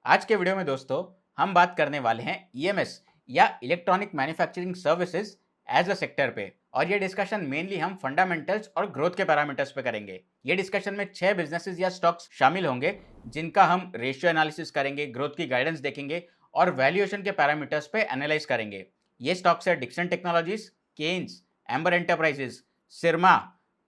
आज के वीडियो में दोस्तों हम बात करने वाले हैं ईएमएस या electronic manufacturing services as a sector पे। और ये डिस्कशन मेनली हम फंडामेंटल्स और ग्रोथ के पैरामीटर्स पे करेंगे। ये डिस्कशन में 6 बिजनेसेस या स्टॉक्स शामिल होंगे जिनका हम रेशियो एनालिसिस करेंगे, ग्रोथ की गाइडेंस देखेंगे और वैल्यूएशन के पैरामीटर्स पे एनालाइज करेंगे। ये स्टॉक्स है Dixon Technologies, Kaynes, Amber Enterprises, Syrma,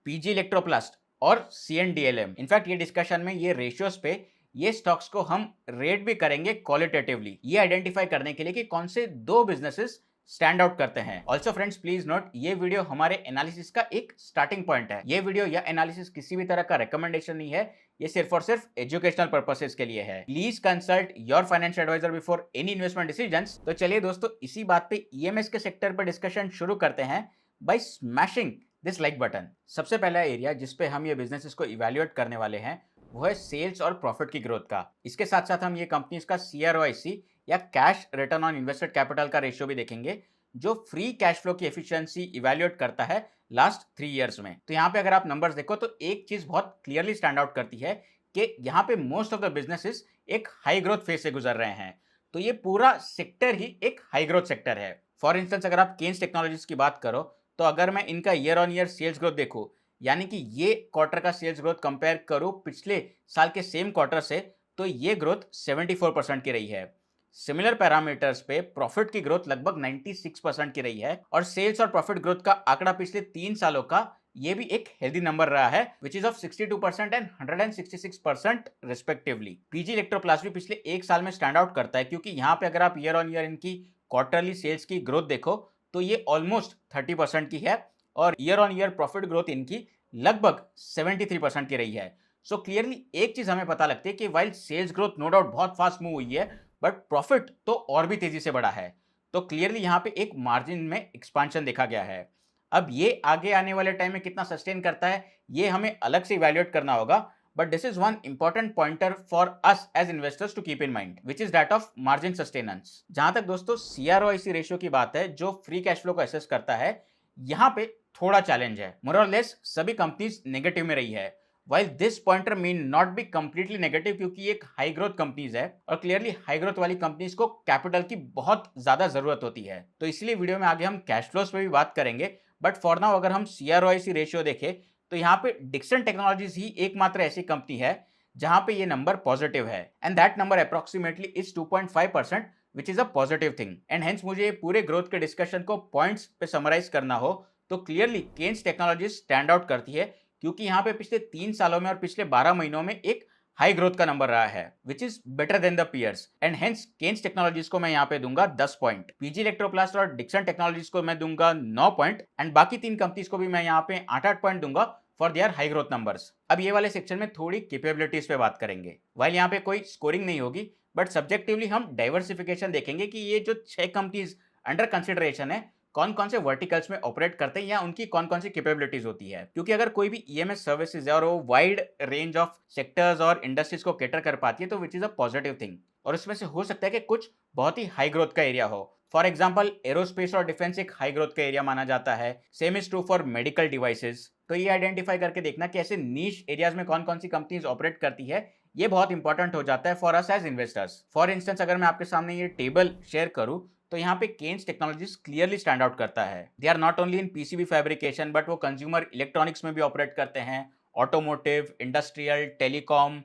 PG Electroplast और सीएनडीएलएम। इनफैक्ट ये डिस्कशन में ये रेशियोज पे ये स्टॉक्स को हम रेट भी करेंगे क्वालिटेटिवली, ये आइडेंटिफाई करने के लिए कि कौन से दो बिजनेसेस स्टैंड आउट करते हैं। ऑल्सो फ्रेंड्स प्लीज नोट, ये वीडियो हमारे एनालिसिस का एक स्टार्टिंग पॉइंट है। ये वीडियो या एनालिसिस किसी भी तरह का रिकमेंडेशन नहीं है, ये सिर्फ और सिर्फ एजुकेशनल पर्पसेस के लिए है। Please consult your financial advisor before any investment decisions. तो चलिए दोस्तों, इसी बात पे ईएमएस के सेक्टर पर डिस्कशन शुरू करते हैं by smashing this like button. सबसे पहला एरिया जिस पे हम ये बिजनेसेस को इवैल्यूएट करने वाले हैं वो है सेल्स और प्रॉफिट की ग्रोथ का। इसके साथ साथ हम ये कंपनीज का CROIC या cash return on invested capital का रेशियो भी देखेंगे, जो फ्री कैश फ्लो की एफिशिएंसी इवैल्यूएट करता है लास्ट 3 इयर्स में। तो यहाँ पे अगर आप नंबर्स देखो तो एक चीज बहुत क्लियरली स्टैंड आउट करती है कि यहाँ पे मोस्ट ऑफ द बिजनेसेस एक हाई ग्रोथ फेज से गुजर रहे हैं। तो ये पूरा सेक्टर ही एक हाई ग्रोथ सेक्टर है। फॉर इंस्टेंस अगर आप केन्स टेक्नोलॉजीज की बात करो तो अगर मैं इनका year on year sales growth देखूं, यानी कि ये क्वार्टर का सेल्स ग्रोथ कंपेयर करूं पिछले साल के सेम क्वार्टर से, तो ये ग्रोथ 74% की रही है। सिमिलर पैरामीटर्स पे प्रॉफिट की ग्रोथ लगभग 96% की रही है और सेल्स और प्रॉफिट ग्रोथ का आंकड़ा पिछले 3 सालों का ये भी एक हेल्दी नंबर रहा है, which is of 62% and 166% respectively. PG Electroplast भी पिछले एक साल में स्टैंड आउट करता है, क्योंकि यहाँ पे अगर आप ईयर ऑन ईयर इनकी क्वार्टरली सेल्स की ग्रोथ देखो तो ये ऑलमोस्ट 30% की है और year on year profit growth इनकी लगभग 73% की रही है। सो क्लियरली एक चीज हमें पता लगती है कि while sales growth no doubt बहुत फास्ट मूव हुई है, बट प्रॉफिट तो और भी तेजी से बढ़ा है। तो क्लियरली यहाँ पे एक मार्जिन में एक्सपांशन देखा गया है। अब ये आगे आने वाले टाइम में कितना सस्टेन करता है ये हमें अलग से इवैल्यूएट करना होगा, but this is one important pointer for us as investors to keep in mind, which is that of margin sustenance. जहां तक दोस्तों CROIC रेशियो की बात है, जो फ्री कैश फ्लो को असेस करता है, यहाँ पे थोड़ा चैलेंज है। मोर और लेस सभी कंपनीज नेगेटिव में रही है। While this pointer mean not be completely negative, क्योंकि एक हाई ग्रोथ कंपनीज है और क्लियरली हाई ग्रोथ वाली कंपनीज को कैपिटल की बहुत ज्यादा जरूरत होती है। तो इसलिए वीडियो में आगे हम कैश फ्लोस पे भी बात करेंगे, बट फॉर नाउ अगर हम CROIC रेशियो देखें तो यहाँ पे डिक्सन टेक्नोलॉजीज ही एकमात्र ऐसी कंपनी है जहां पे ये नंबर पॉजिटिव है, and that number approximately is 2.5%, which is a positive thing. And hence मुझे पूरे ग्रोथ के डिस्कशन को पॉइंट्स पे समराइज करना हो तो clearly Kaynes technologies stand out करती है, क्योंकि यहाँ पे पिछले 3 सालों में और पिछले 12 महीनों में एक हाई ग्रोथ का नंबर रहा है, which is better than the peers. And hence Kaynes technologies को मैं यहाँ पे दूंगा 10 पॉइंट, पीजी इलेक्ट्रोप्लास्ट और डिक्सन टेक्नोलॉजीज को मैं दूंगा 9 पॉइंट, एंड बाकी 3 कंपनीज को भी मैं यहाँ पे 8-8 पॉइंट दूंगा for their high growth numbers. अब ये वाले सेक्शन में थोड़ी कैपेबिलिटीज पे बात करेंगे। वाइल यहाँ पे कोई स्कोरिंग नहीं होगी, बट सब्जेक्टिवली हम डाइवर्सिफिकेशन देखेंगे कि ये जो 6 कंपनीज अंडर कंसिडरेशन है कौन कौन से वर्टिकल्स में ऑपरेट करते हैं या उनकी कौन कौन सी कैपेबिलिटीज होती है। क्योंकि अगर कोई भी ईएमएस सर्विसेज है और वो वाइड रेंज ऑफ सेक्टर्स और इंडस्ट्रीज को कैटर कर पाती है, तो विच इज अ पॉजिटिव थिंग। और इसमें से हो सकता है कि कुछ बहुत ही हाई ग्रोथ का एरिया हो। फॉर एग्जाम्पल एरोस्पेस और डिफेंस एक हाई ग्रोथ का एरिया माना जाता है। Same is true for medical devices. तो ये आइडेंटिफाई करके देखना कि ऐसे नीश एरियाज में कौन कौन सी कंपनीज ऑपरेट करती है, ये बहुत इंपॉर्टेंट हो जाता है for us as investors. For instance अगर मैं आपके सामने ये टेबल शेयर करूं तो यहाँ पे Kaynes Technologies clearly stand out करता है। They are not only in PCB fabrication, but वो कंज्यूमर इलेक्ट्रॉनिक्स में भी ऑपरेट करते हैं, automotive, industrial, telecom,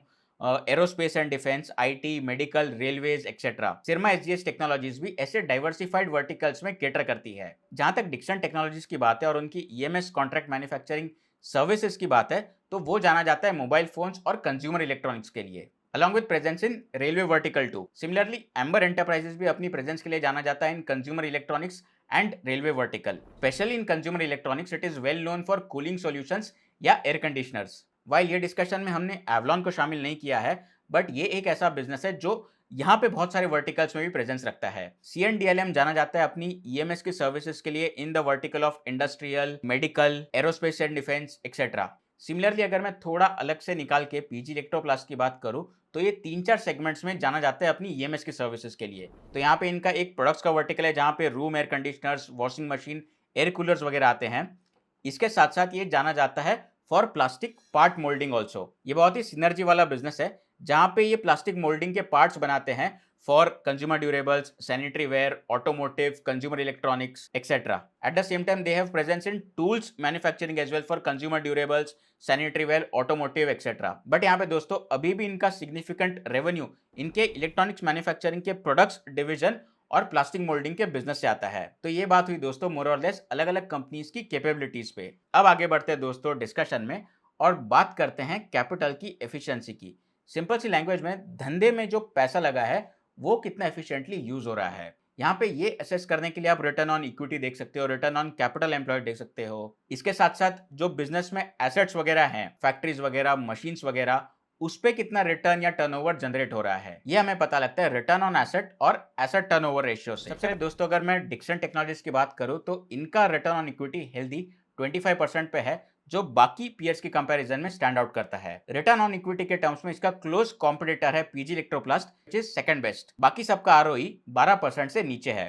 aerospace and defence, IT, medical, railways etcetera. Syrma SGS Technologies भी ऐसे डाइवर्सिफाइड वर्टिकल्स में कैटर करती है। जहां तक डिक्सन टेक्नोलॉजीज की बात है और उनकी ईएमएस कॉन्ट्रैक्ट मैन्युफैक्चरिंग सर्विसेज की बात है, तो वो जाना जाता है मोबाइल फोन्स और कंज्यूमर इलेक्ट्रॉनिक्स के लिए, along with presence in railway vertical too. Similarly, Amber Enterprises भी अपनी प्रेजेंस के लिए जाना जाता है इन consumer electronics and railway vertical. Specially in consumer electronics it is well known for cooling solutions या एयर कंडीशनर्स। वाइल ये डिस्कशन में हमने एवलॉन को शामिल नहीं किया है, बट ये एक ऐसा बिजनेस है जो यहाँ पे बहुत सारे वर्टिकल्स में भी प्रेजेंस रखता है। CNDLM जाना जाता है अपनी ईएमएस की सर्विसेज के लिए in the vertical of industrial, medical, aerospace and defence etcetera. Similarly अगर मैं थोड़ा अलग से निकाल के पीजी इलेक्ट्रोप्लास्ट की बात करूं तो ये 3-4 सेगमेंट्स में जाना जाता है अपनी ईएमएस की सर्विसेज के लिए। तो यहाँ पे इनका एक प्रोडक्ट्स का वर्टिकल है जहाँ पे room air conditioners, washing machine, air coolers वगैरह आते हैं। इसके साथ साथ ये जाना जाता है for plastic part moulding also. ये बहुत ही सिनर्जी वाला बिजनेस है जहां पे ये प्लास्टिक मोल्डिंग के पार्ट्स बनाते हैं for consumer durables, sanitary ware, automotive, consumer electronics etcetera. At the same time they have presence in tools manufacturing as well for consumer durables, sanitary ware, automotive etcetera. But यहाँ पे दोस्तों अभी भी इनका significant revenue इनके electronics manufacturing के products division और plastic moulding के बिजनेस से आता है. तो ये बात हुई दोस्तों मोर और लेस अलग अलग कंपनीज की कैपेबिलिटीज पे. अब आगे बढ़ते हैं दोस्तों डिस्कशन में और बात करते हैं कैपिटल की एफिशिएंसी की. सिंपल सी लैंग्वेज में धंधे में जो पैसा लगा है वो कितना एफिशिएंटली यूज हो रहा है. यहाँ पे ये असेस करने के लिए आप रिटर्न ऑन इक्विटी देख सकते हो, रिटर्न ऑन कैपिटल एम्प्लॉयड देख सकते हो. इसके साथ साथ जो बिजनेस में एसेट्स वगैरह हैं, फैक्ट्रीज वगैरह, मशीन्स वगैरह, उस पे कितना रिटर्न या टर्नओवर जनरेट हो रहा है, ये हमें पता लगता है रिटर्न ऑन एसेट और एसेट टर्नओवर रेशियो से. सबसे पहले दोस्तों अगर मैं डिक्सन टेक्नोलॉजीज की बात करूं तो इनका रिटर्न ऑन इक्विटी हेल्दी 25% पे है, जो बाकी पीयर्स की कंपैरिजन में स्टैंड आउट करता है. रिटर्न ऑन इक्विटी के टर्म्स में इसका क्लोज कॉम्पिटिटर है PG Electroplast, which is second best. बाकी सबका आरओई 12% से नीचे है.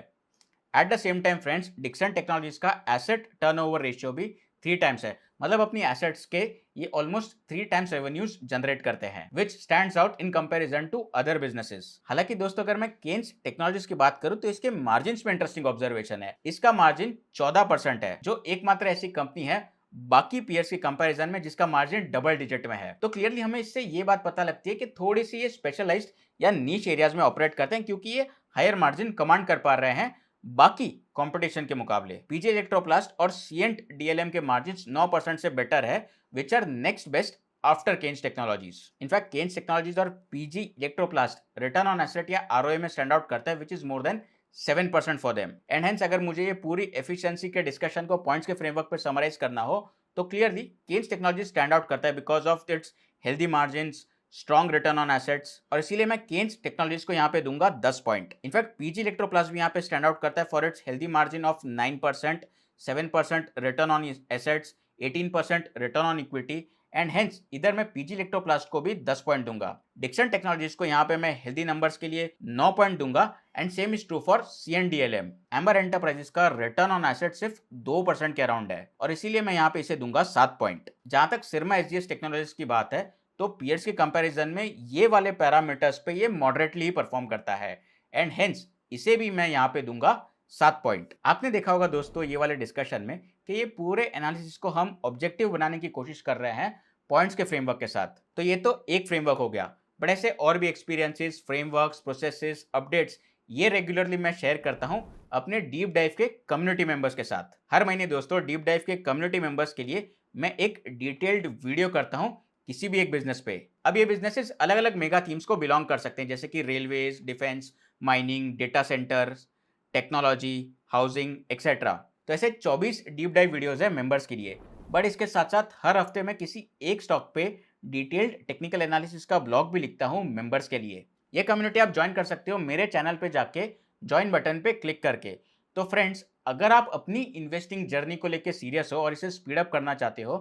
At the same time friends, Dixon technologies का एसेट टर्नओवर रेशियो भी 3 टाइम्स है. मतलब अपनी एसेट्स के ये ऑलमोस्ट 3 टाइम्स रेवेन्यूज जनरेट करते हैं, which stands out in comparison to other businesses. हालांकि दोस्तों अगर मैं केन्स टेक्नोलॉजीज की बात करूं तो इसके मार्जिन्स में इंटरेस्टिंग ऑब्जर्वेशन है. इसका मार्जिन 14% है, जो एकमात्र ऐसी कंपनी है बाकी पीयर्स के कंपैरिजन में जिसका मार्जिन डबल डिजिट में है. तो क्लियरली हमें इससे ये बात पता लगती है कि थोड़ी सी ये स्पेशलाइज्ड या नीश एरियाज में ऑपरेट करते हैं, क्योंकि ये हायर मार्जिन कमांड कर पा रहे हैं बाकी कंपटीशन के मुकाबले. पीजी इलेक्ट्रोप्लास्ट और सीएंट डीएलएम के मार्जिन्स 9% से बेटर है, which are next best after Kaynes Technologies. In fact Kaynes Technologies और PG Electroplast return on asset या आरओए में स्टैंड आउट करता है, which is more than 7% for them. And hence अगर मुझे ये पूरी एफिशिएंसी के डिस्कशन को पॉइंट्स के फ्रेमवर्क पे समराइज करना हो तो clearly Kaynes technology stand out करता है because of its healthy margins, strong return on assets, और इसीलिए मैं केन्स टेक्नोलॉजीज को यहाँ पे दूंगा 10 पॉइंट. इनफैक्ट पीजी इलेक्ट्रोप्लास्ट भी यहाँ पे स्टैंड आउट करता है for its healthy margin of 9%, 7% return on assets, 18% return on equity, and hence इधर मैं पीजी इलेक्ट्रोप्लास्ट को भी 10 पॉइंट दूंगा. डिक्सन टेक्नोलॉजीज को यहाँ पे मैं हेल्दी नंबर्स के लिए 9 पॉइंट दूंगा and same is true for CNDLM. Amber Enterprises का रिटर्न ऑन एसेट सिर्फ 2% के अराउंड है और इसीलिए मैं यहाँ पे इसे दूंगा 7 पॉइंट. जहां तक सिरमा एसजीएस टेक्नोलॉजीज की बात है तो पीयर्स के कंपैरिजन में ये वाले पैरामीटर्स पे ये मॉडरेटली परफॉर्म करता है एंड हेंस इसे भी मैं यहाँ पे दूंगा 7 पॉइंट. आपने देखा होगा दोस्तों ये वाले डिस्कशन में कि ये पूरे एनालिसिस को हम ऑब्जेक्टिव बनाने की कोशिश कर रहे हैं पॉइंट्स के फ्रेमवर्क के साथ. तो ये तो एक फ्रेमवर्क हो गया, बट ऐसे और भी एक्सपीरियंसेस, फ्रेमवर्क्स, प्रोसेसेस, अपडेट्स ये रेगुलरली मैं शेयर करता हूं अपने डीप डाइव के कम्युनिटी मेंबर्स के साथ. हर महीने दोस्तों डीप डाइव के कम्युनिटी मेंबर्स के लिए मैं एक डिटेल्ड वीडियो करता हूं किसी भी एक बिजनेस पे. अब ये बिजनेसेस अलग अलग मेगा थीम्स को बिलोंग कर सकते हैं, जैसे कि railways, defence, mining, data centres, technology, housing etcetera. तो ऐसे 24 डीप डाइव वीडियोस है मेंबर्स के लिए. बट इसके साथ साथ हर हफ्ते मैं किसी एक स्टॉक पे डिटेल्ड टेक्निकल एनालिसिस का ब्लॉग भी लिखता हूँ मेंबर्स के लिए. ये कम्युनिटी आप ज्वाइन कर सकते हो मेरे चैनल पे जाके ज्वाइन बटन पे क्लिक करके. तो फ्रेंड्स, अगर आप अपनी इन्वेस्टिंग जर्नी को लेके सीरियस हो और इसे स्पीड अप करना चाहते हो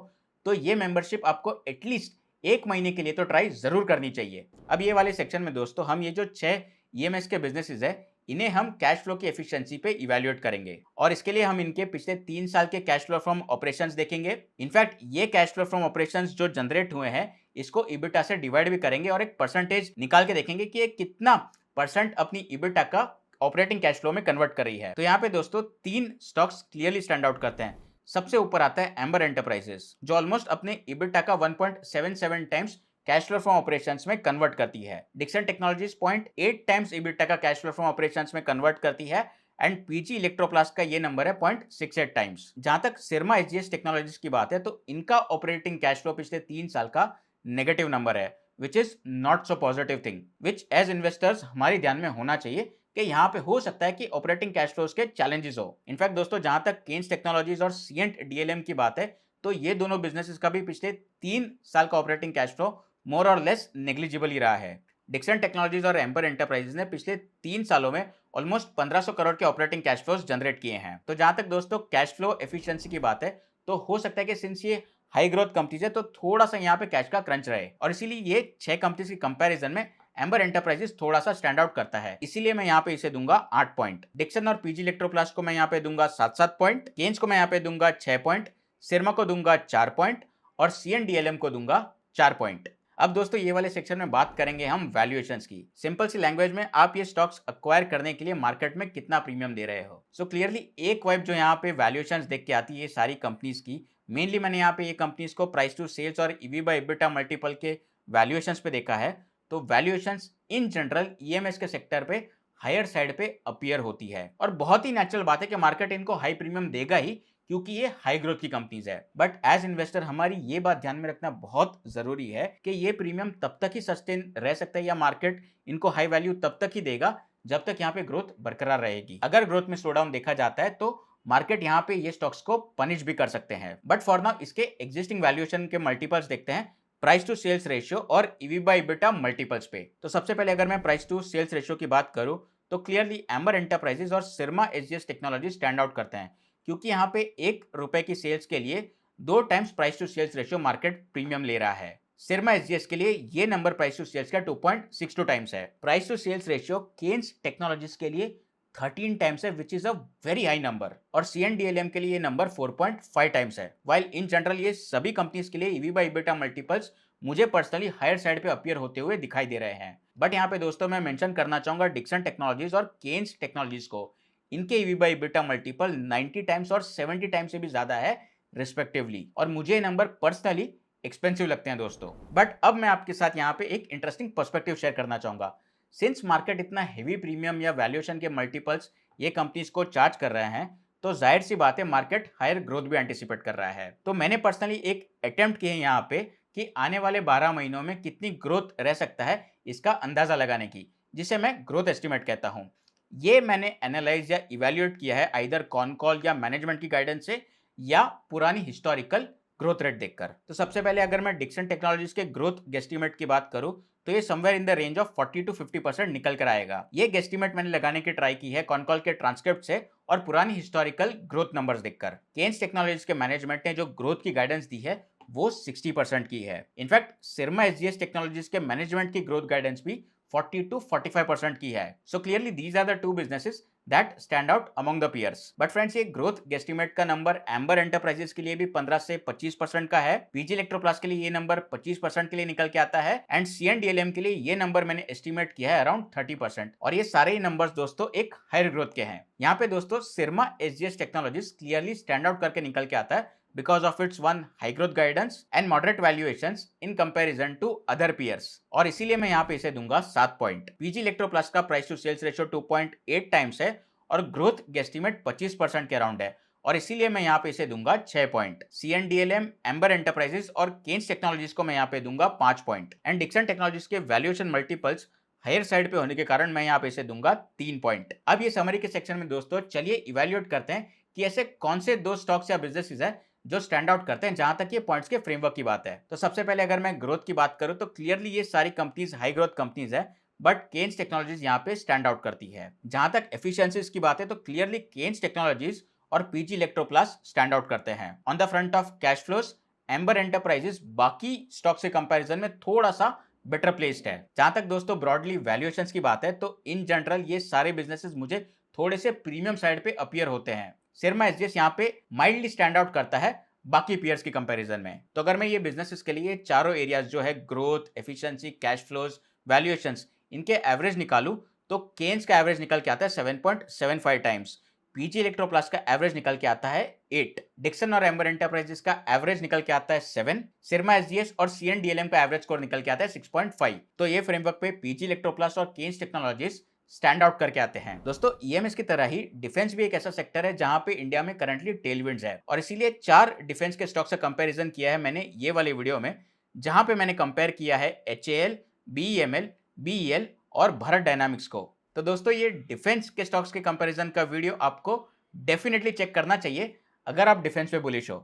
तो ये मेंबरशिप आपको एटलीस्ट 1 महीने के लिए तो ट्राई जरूर करनी चाहिए. अब ये वाले सेक्शन में दोस्तों हम ये जो 6 ईएमएस के बिजनेसेस है इन्हें हम कैश फ्लो की एफिशिएंसी पे इवैल्यूएट करेंगे और इसके लिए हम इनके पिछले 3 साल के कैश फ्लो फ्रॉम ऑपरेशंस देखेंगे. इनफैक्ट ये कैश फ्लो फ्रॉम ऑपरेशंस जो जनरेट हुए हैं इसको इबिटा से डिवाइड भी करेंगे और एक परसेंटेज निकाल के देखेंगे कि ये कितना परसेंट अपनी इबिटा का ऑपरेटिंग कैश फ्लो में कन्वर्ट कर रही है. तो यहाँ पे दोस्तों 3 स्टॉक्स क्लियरली स्टैंड आउट करते हैं. सबसे ऊपर आता है एम्बर एंटरप्राइजेस, जो ऑलमोस्ट अपने इबिटा का 1.77 times cash flow from operations में कन्वर्ट करती है. डिक्सन टेक्नोलॉजीज 0.8 टाइम्स इबिटा का कैश फ्लो फ्रॉम ऑपरेशंस में कन्वर्ट करती है एंड पीजी इलेक्ट्रोप्लास्ट का ये नंबर है 0.68 टाइम्स. जहां तक सिरमा एसजीएस टेक्नोलॉजीज की बात है तो इनका ऑपरेटिंग कैश फ्लो पिछले 3 साल का नेगेटिव नंबर है, which is not so positive thing, which as investors हमारे ध्यान में होना चाहिए कि यहाँ पे हो सकता है कि ऑपरेटिंग कैश फ्लोज के चैलेंजेस हो. इनफैक्ट दोस्तों जहां तक केन्स टेक्नोलॉजीज और सीएंट डीएलएम की बात है तो ये दोनों बिजनेसेस का भी पिछले 3 साल का ऑपरेटिंग कैश फ्लो मोर और लेस नेग्लिजिबल ही रहा है. डिक्सन टेक्नोलॉजीज और एम्बर एंटरप्राइजेस ने पिछले 3 सालों में ऑलमोस्ट 1500 करोड़ के ऑपरेटिंग कैश फ्लोज जनरेट किए हैं. तो जहां तक दोस्तों कैश फ्लो एफिशिएंसी की बात है तो हो सकता है कि सिंस ये हाई ग्रोथ कंपनीज है तो थोड़ा सा यहाँ पे कैश का क्रंच रहे और इसीलिए ये 6 कंपनीज की कंपैरिजन में एम्बर एंटरप्राइजेस थोड़ा सा स्टैंड आउट करता है. इसीलिए मैं यहाँ पे इसे दूंगा 8 पॉइंट. डिक्सन और पीजी इलेक्ट्रोप्लास्ट को मैं यहाँ पे दूंगा 7-7 पॉइंट, केन्स को मैं यहाँ पे दूंगा 6 पॉइंट, सिरमा को दूंगा 4 पॉइंट और सीएनडीएलएम को दूंगा 4 पॉइंट. अब दोस्तों ये वाले सेक्शन में बात करेंगे हम वैल्यूएशंस की। सिंपल सी लैंग्वेज में आप ये स्टॉक्स अक्वायर करने के लिए मार्केट में कितना प्रीमियम दे रहे हो। सो क्लियरली एक वाइब जो यहाँ पे वैल्यूएशंस देख के आती है सारी कंपनीज की, मेनली मैंने यहाँ पे ये कंपनीज को प्राइस टू सेल्स और ईवी बाय एबिटा मल्टीपल के वैल्यूएशंस पे देखा है। तो वैल्यूएशंस इन जनरल ईएमएस के सेक्टर पे हायर साइड पे अपीयर होती है और बहुत ही नेचुरल बात है कि मार्केट इनको हाई प्रीमियम देगा ही, क्योंकि ये हाई ग्रोथ की कंपनीज है। बट एज इन्वेस्टर हमारी ये बात ध्यान में रखना बहुत जरूरी है कि ये प्रीमियम तब तक ही सस्टेन रह सकता है या मार्केट इनको हाई वैल्यू तब तक ही देगा जब तक यहाँ पे ग्रोथ बरकरार रहेगी। अगर ग्रोथ में स्लो डाउन देखा जाता है तो मार्केट यहाँ पे ये स्टॉक्स को पनिश भी कर सकते हैं। बट फॉर नाउ इसके एग्जिस्टिंग वैल्यूएशन के मल्टीपल्स देखते हैं, प्राइस टू सेल्स रेशियो और ईवी बाय एबिटा मल्टीपल्स पे। तो सबसे पहले अगर मैं प्राइस टू सेल्स रेशियो की बात करूं तो क्लियरली एम्बर एंटरप्राइजेस और सिरमा एसजीएस टेक्नोलॉजी स्टैंड आउट करते हैं, क्योंकि यहाँ पे ₹1 की सेल्स के लिए 2 times price to sales ratio market premium ले रहा है। सिरमा एसजीएस के लिए ये नंबर प्राइस टू सेल्स का 2.62 टाइम्स है। Price to sales ratio Kaynes technologies के लिए 13 टाइम्स है, which is a very high number, और सीएनडीएलएम के लिए ये नंबर 4.5 टाइम्स है। वाइल इन जनरल ये सभी कंपनीज के लिए ईवी बाय एबिटा मल्टीपल्स मुझे पर्सनली हायर साइड पे अपीयर होते हुए दिखाई दे रहे हैं। बट यहाँ पे दोस्तों मैं मेंशन करना चाहूंगा डिक्सन टेक्नोलॉजीज और केन्स टेक्नोलॉजीज को। इनके EV by EBITDA multiple 90 times और 70 टाइम्स से भी ज्यादा है रिस्पेक्टिवली, और मुझे ये नंबर पर्सनली एक्सपेंसिव लगते हैं दोस्तों। बट अब मैं आपके साथ यहाँ पे एक इंटरेस्टिंग पर्सपेक्टिव शेयर करना चाहूंगा। सिंस मार्केट इतना हेवी प्रीमियम या वैल्यूएशन के मल्टीपल्स ये कंपनीज को चार्ज कर रहे हैं, तो जाहिर सी बात है मार्केट हायर ग्रोथ भी एंटिसिपेट कर रहा है। तो मैंने पर्सनली एक अटेम्प्ट किया है यहाँ पे कि आने वाले 12 महीनों में कितनी ग्रोथ रह सकता है इसका अंदाजा लगाने की, जिसे मैं ग्रोथ एस्टिमेट कहता हूँ। ये मैंने एनालाइज या इवेल्युएट किया है आइदर कॉन कॉल या मैनेजमेंट की गाइडेंस से या पुरानी हिस्टोरिकल ग्रोथ रेट देखकर। तो सबसे पहले अगर मैं डिक्सन टेक्नोलॉजीज के ग्रोथ गेस्टिमेट की बात करूं तो ये somewhere in the range of 40 to 50% निकल कर आएगा। ये गेस्टिमेट मैंने लगाने की ट्राई की है कॉनकॉल के ट्रांसक्रिप्ट से और पुरानी हिस्टोरिकल ग्रोथ नंबर्स देखकर। केन्स टेक्नोलॉजीज के मैनेजमेंट ने जो ग्रोथ की गाइडेंस दी है वो 60% की है। इनफैक्ट सिरमा एसजीएस टेक्नोलॉजीज के मैनेजमेंट की ग्रोथ गाइडेंस भी 40 to 45% की है। So clearly these are the two businesses that stand out among the peers. But friends ये ग्रोथ गेस्टिमेट का नंबर एम्बर एंटरप्राइजेस के लिए भी 15 से 25% का है, पीजी इलेक्ट्रोप्लास्ट के लिए ये नंबर 25% के लिए निकल के आता है, एंड सीएनडीएलएम के लिए ये नंबर मैंने एस्टिमेट किया है अराउंड 30%। और ये सारे ही नंबर्स दोस्तों एक हायर ग्रोथ के हैं। यहाँ पे दोस्तों Syrma SGS Technologies clearly stand out करके निकल के आता है because of its one high growth guidance and moderate valuations in comparison to other peers, और इसीलिए मैं यहाँ पे इसे दूंगा 7 पॉइंट। पीजी इलेक्ट्रोप्लस का price to sales ratio 2.8 times है और ग्रोथ गेस्टिमेट 25% के अराउंड है, और इसीलिए मैं यहाँ पे इसे दूंगा 6 पॉइंट। सीएनडीएलएम, एम्बर एंटरप्राइजेस और केन्स टेक्नोलॉजीज को मैं यहाँ पे दूंगा 5 पॉइंट, एंड डिक्सन टेक्नोलॉजीज के वैल्यूएशन मल्टीपल्स हायर साइड पे होने के कारण मैं यहाँ पे इसे दूंगा 3 पॉइंट। अब ये समरी के सेक्शन में दोस्तों चलिए इवेल्युएट करते हैं कि ऐसे कौन से दो स्टॉक्स या बिजनेसेस है जो स्टैंड आउट करते हैं जहां तक ये पॉइंट्स के फ्रेमवर्क की बात है। तो सबसे पहले अगर मैं ग्रोथ की बात करूं तो क्लियरली ये सारी कंपनीज हाई ग्रोथ कंपनीज है, बट केन्स टेक्नोलॉजीज यहाँ पे स्टैंड आउट करती है। जहां तक एफिशिएंसीज की बात है तो क्लियरली केन्स टेक्नोलॉजीज और पीजी इलेक्ट्रोप्लास्ट स्टैंड आउट करते हैं। On the front of cash flows amber enterprises बाकी स्टॉक से कंपैरिजन में थोड़ा सा बेटर प्लेस्ड है। जहां तक दोस्तों ब्रॉडली वैल्यूएशंस की बात है तो इन जनरल ये सारे बिजनेसेस मुझे थोड़े से प्रीमियम साइड पे अपीयर होते हैं। सिरमा एसजीएस यहाँ पे माइल्डली स्टैंड आउट करता है बाकी पीयर्स की कंपैरिजन में। तो अगर मैं ये बिजनेसेस के लिए चारों एरियाज जो है growth, efficiency, cash flows, valuations, इनके एवरेज निकालूं तो केन्स का एवरेज निकल के आता है 7.75 टाइम्स, पीजी इलेक्ट्रोप्लास्ट का एवरेज निकल के आता है 8, डिक्सन और एम्बर एंटरप्राइजेस का एवरेज निकल के आता है 7, सिरमा एसजीएस और सीएनडीएलएम का एवरेज स्कोर निकल के आता है 6.5। तो ये फ्रेमवर्क पे पीजी इलेक्ट्रोप्लास्ट और केन्स टेक्नोलॉजीज स्टैंड आउट करके आते हैं। दोस्तों ईएमएस की तरह ही डिफेंस भी एक ऐसा सेक्टर है जहां पे इंडिया में करंटली टेलविंड्स है, और इसीलिए 4 डिफेंस के स्टॉक से कंपैरिजन किया है मैंने ये वाले वीडियो में, जहां पे मैंने कंपेयर किया है एचएएल, बीईएमएल, बीईएल और भारत डायनामिक्स को। तो दोस्तों ये डिफेंस के स्टॉक्स के कंपैरिजन का वीडियो आपको डेफिनेटली चेक करना चाहिए अगर आप डिफेंस पे बुलिश हो।